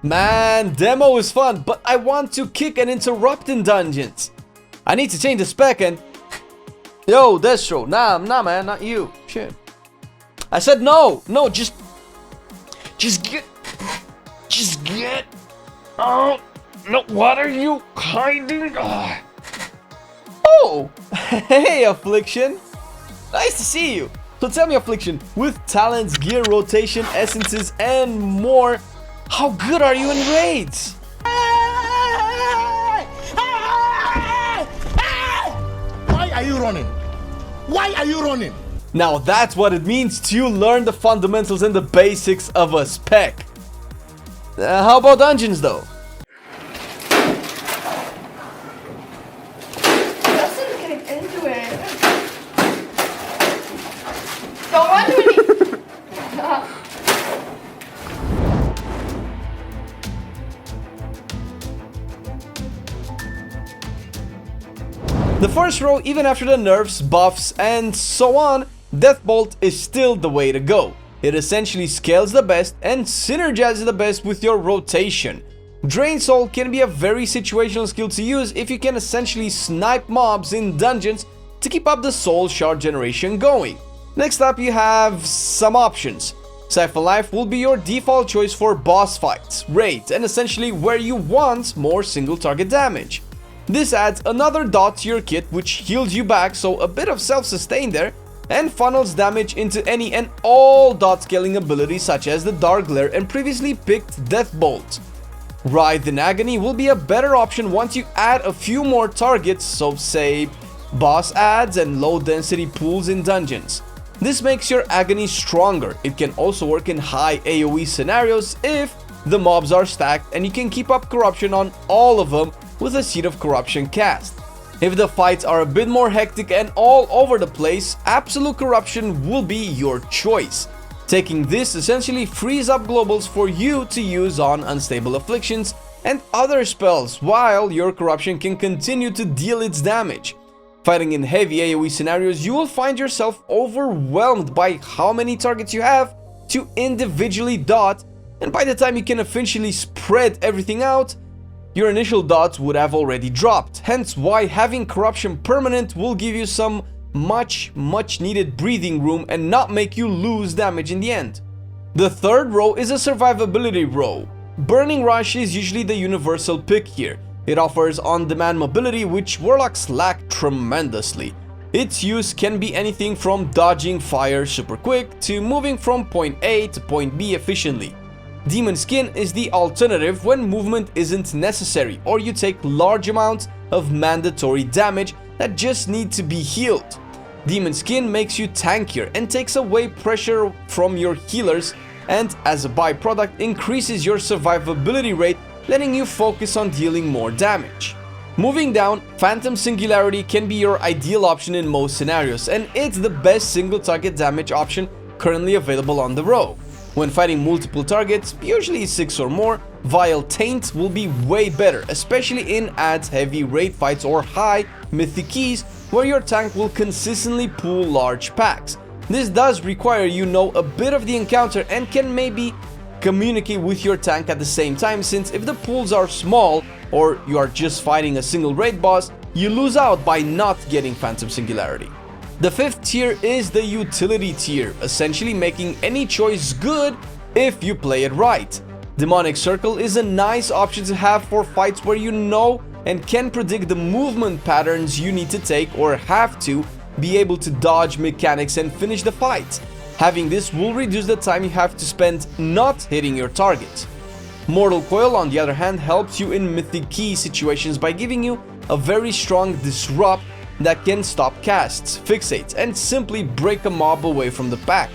Man, demo is fun, but I want to kick and interrupt in dungeons. I need to change the spec and... Yo, Destro, nah man, not you. Shit. I said no, just get... Oh, no, what are you hiding? Oh, hey, Affliction. Nice to see you. So tell me, Affliction, with talents, gear, rotation, essences, and more, how good are you in raids? Why are you running? Why are you running? Now that's what it means to learn the fundamentals and the basics of a spec. How about dungeons though? Justin's getting into it. Don't run to any. The first row, even after the nerfs, buffs, and so on, Deathbolt is still the way to go. It essentially scales the best and synergizes the best with your rotation. Drain Soul can be a very situational skill to use if you can essentially snipe mobs in dungeons to keep up the soul shard generation going. Next up you have some options. Siphon Life will be your default choice for boss fights, raids, and essentially where you want more single target damage. This adds another dot to your kit which heals you back, so a bit of self-sustain there, and funnels damage into any and all dot scaling abilities such as the Dark Glare and previously picked Deathbolt. Writhe in Agony will be a better option once you add a few more targets, so say boss adds and low density pools in dungeons. This makes your Agony stronger. It can also work in high AoE scenarios if the mobs are stacked and you can keep up corruption on all of them with a Seed of Corruption cast. If the fights are a bit more hectic and all over the place, Absolute Corruption will be your choice. Taking this essentially frees up globals for you to use on unstable afflictions and other spells while your corruption can continue to deal its damage. Fighting in heavy AoE scenarios, you will find yourself overwhelmed by how many targets you have to individually dot, and by the time you can officially spread everything out, your initial dots would have already dropped, hence why having corruption permanent will give you some much needed breathing room and not make you lose damage in the end. The third row is a survivability row. Burning Rush is usually the universal pick here. It offers on-demand mobility which Warlocks lack tremendously. Its use can be anything from dodging fire super quick to moving from point A to point B efficiently. Demon Skin is the alternative when movement isn't necessary or you take large amounts of mandatory damage that just need to be healed. Demon Skin makes you tankier and takes away pressure from your healers, and as a byproduct increases your survivability rate, letting you focus on dealing more damage. Moving down, Phantom Singularity can be your ideal option in most scenarios, and it's the best single target damage option currently available on the row. When fighting multiple targets, usually 6 or more, Vile Taint will be way better, especially in adds heavy raid fights or high mythic keys where your tank will consistently pull large packs. This does require you know a bit of the encounter and can maybe communicate with your tank at the same time, since if the pools are small or you are just fighting a single raid boss, you lose out by not getting Phantom Singularity. The fifth tier is the utility tier, essentially making any choice good if you play it right. Demonic Circle is a nice option to have for fights where you know and can predict the movement patterns you need to take or have to be able to dodge mechanics and finish the fight. Having this will reduce the time you have to spend not hitting your target. Mortal Coil, on the other hand, helps you in mythic key situations by giving you a very strong disrupt that can stop casts, fixates, and simply break a mob away from the pack.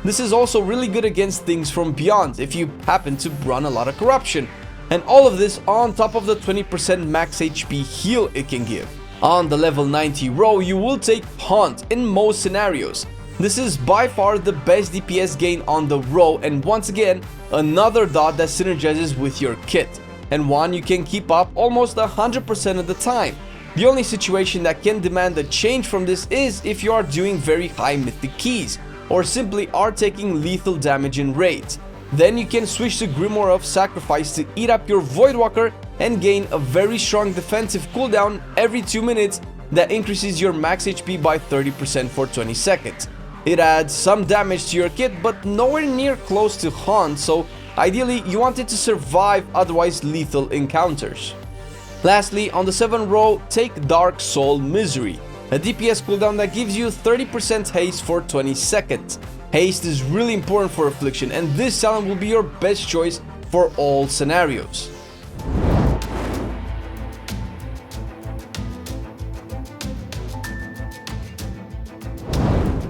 This is also really good against things from beyond if you happen to run a lot of corruption, and all of this on top of the 20% max HP heal it can give. On the level 90 row, you will take Haunt in most scenarios. This is by far the best DPS gain on the row, and once again, another dot that synergizes with your kit, and one you can keep up almost 100% of the time. The only situation that can demand a change from this is if you are doing very high mythic keys, or simply are taking lethal damage in raids. Then you can switch to Grimoire of Sacrifice to eat up your Voidwalker and gain a very strong defensive cooldown every 2 minutes that increases your max HP by 30% for 20 seconds. It adds some damage to your kit, but nowhere near close to Haunt, so ideally you want it to survive otherwise lethal encounters. Lastly, on the 7th row, take Dark Soul Misery, a DPS cooldown that gives you 30% haste for 20 seconds. Haste is really important for Affliction, and this talent will be your best choice for all scenarios.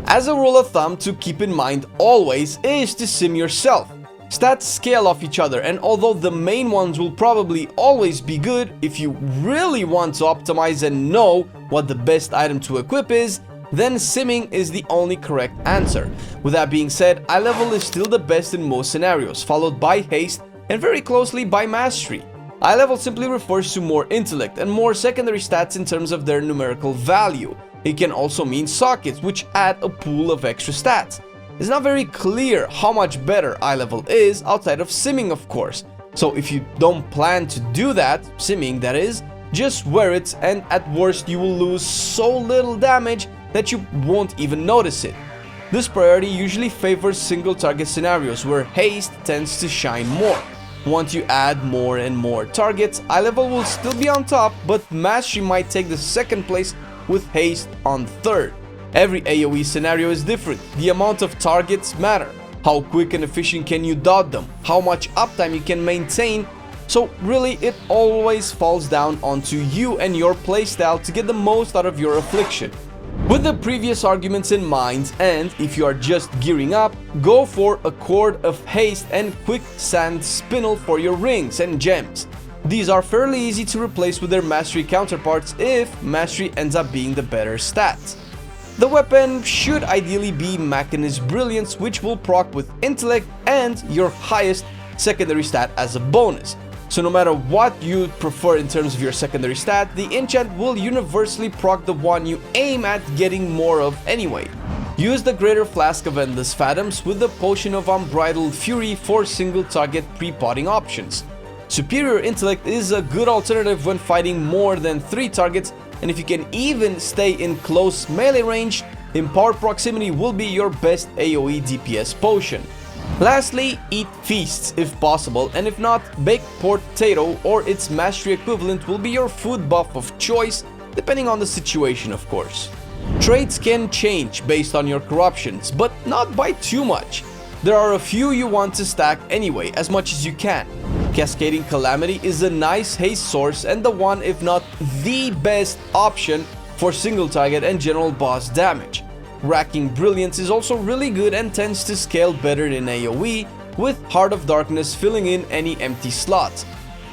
As a rule of thumb to keep in mind always is to sim yourself. Stats scale off each other, and although the main ones will probably always be good, if you really want to optimize and know what the best item to equip is, then simming is the only correct answer. With that being said, eye level is still the best in most scenarios, followed by haste and very closely by mastery. Eye level simply refers to more intellect and more secondary stats in terms of their numerical value. It can also mean sockets, which add a pool of extra stats. It's not very clear how much better eye level is outside of simming, of course. So if you don't plan to do that, simming that is, just wear it, and at worst you will lose so little damage that you won't even notice it. This priority usually favors single target scenarios where haste tends to shine more. Once you add more and more targets, eye level will still be on top, but mastery might take the second place with haste on third. Every AoE scenario is different. The amount of targets matter. How quick and efficient can you dodge them? How much uptime you can maintain? So really, it always falls down onto you and your playstyle to get the most out of your Affliction. With the previous arguments in mind, and if you are just gearing up, go for a Chord of Haste and Quick Sand Spinel for your rings and gems. These are fairly easy to replace with their mastery counterparts if mastery ends up being the better stat. The weapon should ideally be Machinist Brilliance, which will proc with intellect and your highest secondary stat as a bonus. So no matter what you prefer in terms of your secondary stat, the enchant will universally proc the one you aim at getting more of anyway. Use the Greater Flask of Endless Phantoms with the Potion of Unbridled Fury for single target pre-potting options. Superior intellect is a good alternative when fighting more than 3 targets, and if you can even stay in close melee range, Empowered Proximity will be your best AoE DPS potion. Lastly, eat feasts if possible, and if not, baked potato or its mastery equivalent will be your food buff of choice, depending on the situation of course. Traits can change based on your corruptions, but not by too much. There are a few you want to stack anyway, as much as you can. Cascading Calamity is a nice haste source and the one, if not the best option for single target and general boss damage. Racking Brilliance is also really good and tends to scale better in AoE, with Heart of Darkness filling in any empty slots.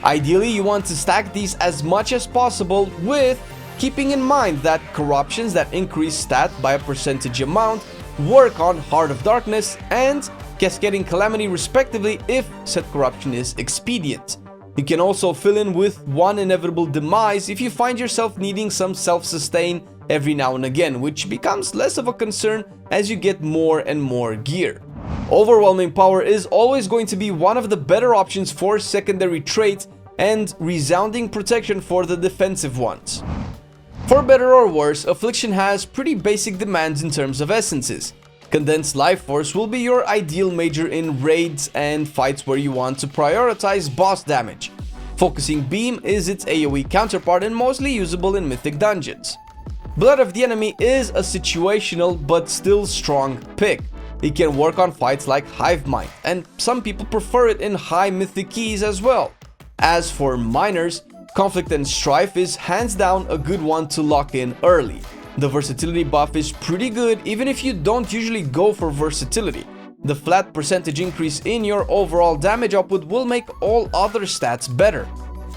Ideally, you want to stack these as much as possible, with keeping in mind that corruptions that increase stat by a percentage amount work on Heart of Darkness and Cascading Calamity respectively if said corruption is expedient. You can also fill in with one Inevitable Demise if you find yourself needing some self-sustain every now and again, which becomes less of a concern as you get more and more gear. Overwhelming Power is always going to be one of the better options for secondary traits, and Resounding Protection for the defensive ones. For better or worse, Affliction has pretty basic demands in terms of essences. Condensed Life Force will be your ideal major in raids and fights where you want to prioritize boss damage. Focusing Beam is its AoE counterpart and mostly usable in mythic dungeons. Blood of the Enemy is a situational but still strong pick. It can work on fights like Hive Mind, and some people prefer it in high mythic keys as well. As for minors, Conflict and Strife is hands down a good one to lock in early. The versatility buff is pretty good even if you don't usually go for versatility. The flat percentage increase in your overall damage output will make all other stats better.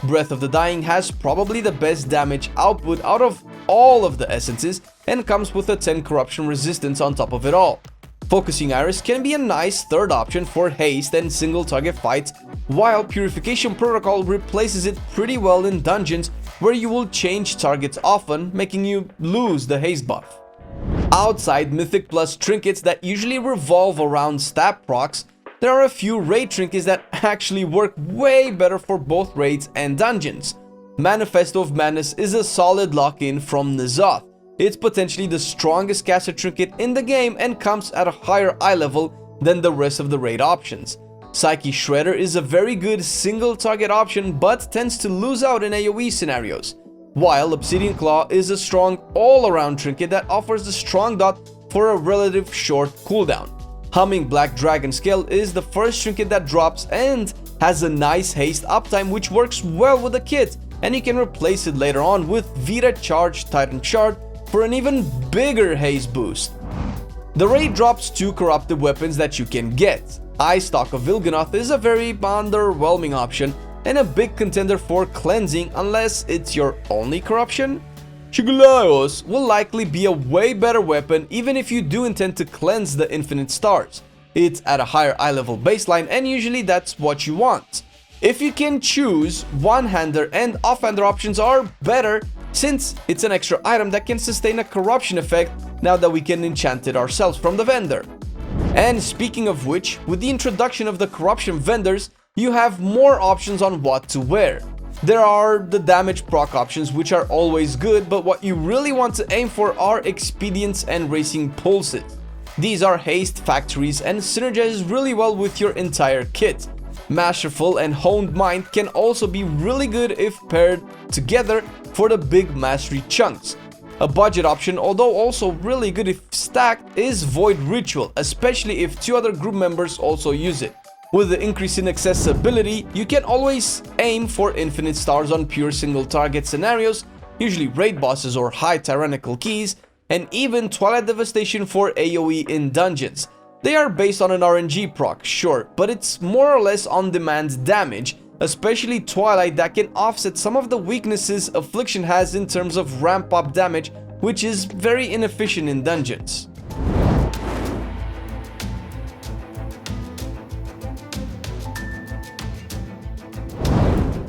Breath of the Dying has probably the best damage output out of all of the essences and comes with a 10 corruption resistance on top of it all. Focusing Iris can be a nice third option for haste and single target fights, while Purification Protocol replaces it pretty well in dungeons where you will change targets often, making you lose the haste buff. Outside Mythic Plus trinkets that usually revolve around stat procs, there are a few raid trinkets that actually work way better for both raids and dungeons. Manifesto of Madness is a solid lock-in from Ny'alotha. It's potentially the strongest caster trinket in the game and comes at a higher eye level than the rest of the raid options. Psyche Shredder is a very good single target option but tends to lose out in AoE scenarios, while Obsidian Claw is a strong all-around trinket that offers the strong dot for a relative short cooldown. Humming Black Dragon Scale is the first trinket that drops and has a nice haste uptime which works well with the kit, and you can replace it later on with Vita Charged Titan Shard for an even bigger haste boost. The raid drops 2 corrupted weapons that you can get. Eye Stalk of Il'gynoth is a very underwhelming option and a big contender for cleansing unless it's your only corruption. Shigulaios will likely be a way better weapon even if you do intend to cleanse the infinite stars. It's at a higher eye level baseline and usually that's what you want. If you can choose, one-hander and off-hander options are better since it's an extra item that can sustain a corruption effect now that we can enchant it ourselves from the vendor. And speaking of which, with the introduction of the corruption vendors, you have more options on what to wear. There are the damage proc options which are always good, but what you really want to aim for are expedience and racing pulses. These are haste factories and synergize really well with your entire kit. Masterful and Honed Mind can also be really good if paired together for the big mastery chunks. A budget option, although also really good if stacked, is Void Ritual, especially if 2 other group members also use it. With the increase in accessibility, you can always aim for infinite stars on pure single target scenarios, usually raid bosses or high tyrannical keys, and even Twilight Devastation for AoE in dungeons. They are based on an RNG proc, sure, but it's more or less on-demand damage, especially Twilight, that can offset some of the weaknesses Affliction has in terms of ramp-up damage, which is very inefficient in dungeons.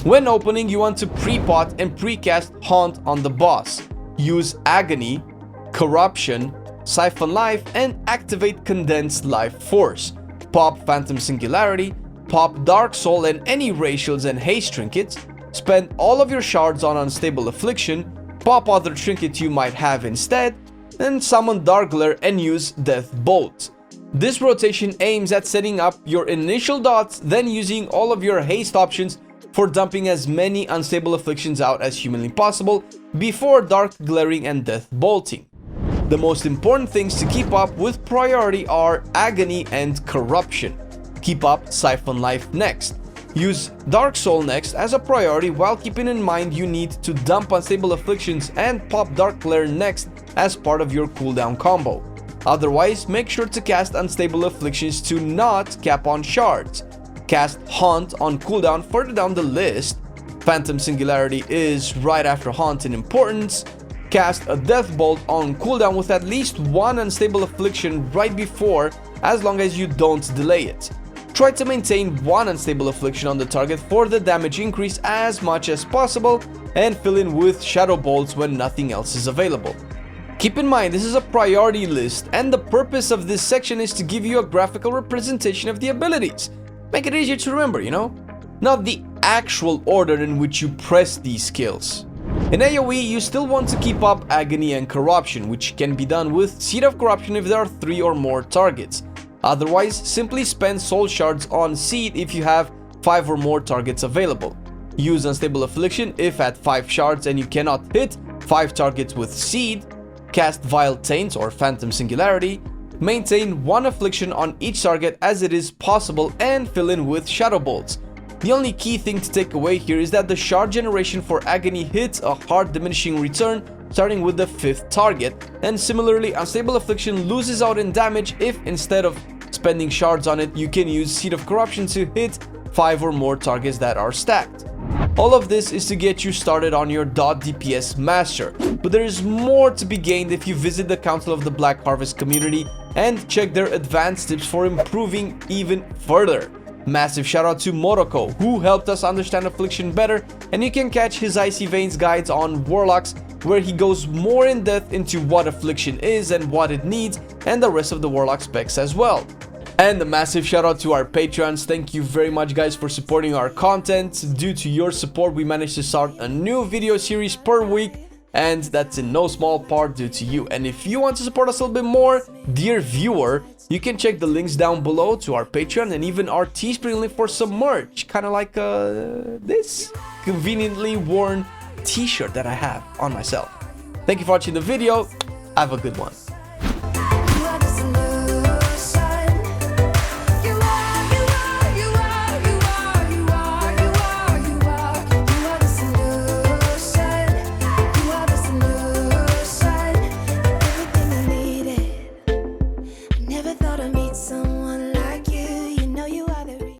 When opening, you want to pre-pot and pre-cast Haunt on the boss. Use Agony, Corruption, Siphon Life, and activate Condensed Life Force. Pop Phantom Singularity, pop Dark Soul and any Ray Shields and Haste trinkets, spend all of your shards on Unstable Affliction, pop other trinkets you might have instead, and summon Dark Glare and use Death Bolt. This rotation aims at setting up your initial dots, then using all of your haste options for dumping as many Unstable Afflictions out as humanly possible before Dark Glaring and Death Bolting. The most important things to keep up with priority are Agony and Corruption. Keep up Siphon Life next. Use Dark Soul next as a priority while keeping in mind you need to dump Unstable Afflictions and pop Dark Glare next as part of your cooldown combo. Otherwise, make sure to cast Unstable Afflictions to not cap on shards. Cast Haunt on cooldown further down the list. Phantom Singularity is right after Haunt in importance. Cast a Death Bolt on cooldown with at least 1 Unstable Affliction right before, as long as you don't delay it. Try to maintain 1 Unstable Affliction on the target for the damage increase as much as possible, and fill in with Shadow Bolts when nothing else is available. Keep in mind, this is a priority list, and the purpose of this section is to give you a graphical representation of the abilities. Make it easier to remember, you know? Not the actual order in which you press these skills. In AoE, you still want to keep up Agony and Corruption, which can be done with Seed of Corruption if there are 3 or more targets. Otherwise, simply spend Soul Shards on Seed if you have 5 or more targets available. Use Unstable Affliction if at 5 shards and you cannot hit 5 targets with Seed. Cast Vile Taint or Phantom Singularity. Maintain 1 affliction on each target as it is possible and fill in with Shadow Bolts. The only key thing to take away here is that the shard generation for Agony hits a hard diminishing return starting with the 5th target, and similarly Unstable Affliction loses out in damage if instead of spending shards on it you can use Seed of Corruption to hit 5 or more targets that are stacked. All of this is to get you started on your .dps master, but there is more to be gained if you visit the Council of the Black Harvest community and check their advanced tips for improving even further. Massive shout out to Moroko, who helped us understand Affliction better, and you can catch his Icy Veins guides on Warlocks, where he goes more in depth into what Affliction is and what it needs, and the rest of the Warlock specs as well. And a massive shout out to our Patreons. Thank you very much, guys, for supporting our content. Due to your support, we managed to start a new video series per week, and that's in no small part due to you. And if you want to support us a little bit more, dear viewer, you can check the links down below to our Patreon and even our Teespring link for some merch, kind of like this conveniently worn t-shirt that I have on myself. Thank you for watching the video. Have a good one.